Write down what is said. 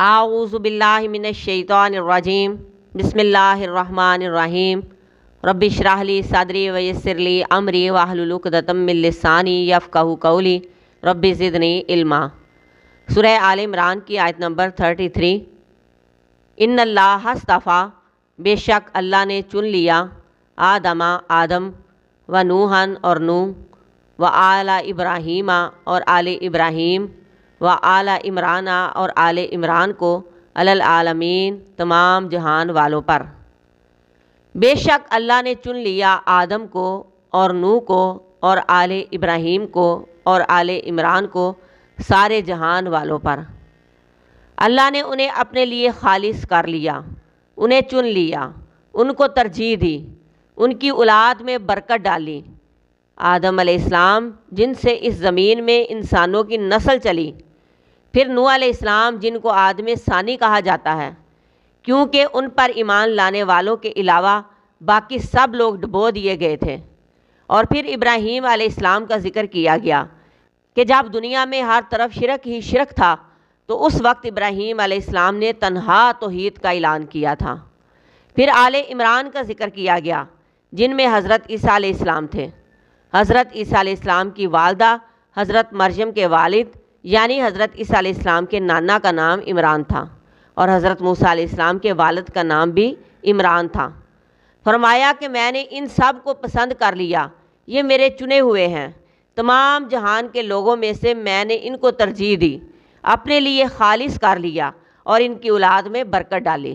اعوذ باللہ من الشیطان الرجیم بسم اللہ الرحمن الرحیم رب اشرح لی صدری ویسر لی امری واحلل عقدۃ من لسانی یفقہوا قولی رب زدنی علما۔ سورہ آل عمران کی آیت نمبر 33۔ ان اللہ اصطفیٰ، بے شک اللہ نے چن لیا، آدم و نوحً اور نوح، و آل ابراہیم اور آل ابراہیم، و آل عمران اور آل عمران کو، علی العالمین تمام جہان والوں پر۔ بے شک اللہ نے چن لیا آدم کو اور نوح کو اور آل ابراہیم کو اور آل عمران کو سارے جہان والوں پر۔ اللہ نے انہیں اپنے لیے خالص کر لیا، انہیں چن لیا، ان کو ترجیح دی، ان کی اولاد میں برکت ڈالی۔ آدم علیہ السلام جن سے اس زمین میں انسانوں کی نسل چلی، پھر نوح علیہ السلام جن کو آدم ثانی کہا جاتا ہے، کیونکہ ان پر ایمان لانے والوں کے علاوہ باقی سب لوگ ڈبو دیے گئے تھے۔ اور پھر ابراہیم علیہ السلام کا ذکر کیا گیا کہ جب دنیا میں ہر طرف شرک ہی شرک تھا تو اس وقت ابراہیم علیہ السلام نے تنہا توحید کا اعلان کیا تھا۔ پھر آل عمران کا ذکر کیا گیا جن میں حضرت عیسیٰ علیہ السلام تھے۔ حضرت عیسیٰ علیہ السلام کی والدہ حضرت مریم کے والد یعنی حضرت عیسیٰ علیہ السلام کے نانا کا نام عمران تھا، اور حضرت موسیٰ علیہ السلام کے والد کا نام بھی عمران تھا۔ فرمایا کہ میں نے ان سب کو پسند کر لیا، یہ میرے چنے ہوئے ہیں، تمام جہان کے لوگوں میں سے میں نے ان کو ترجیح دی، اپنے لیے خالص کر لیا اور ان کی اولاد میں برکت ڈالی۔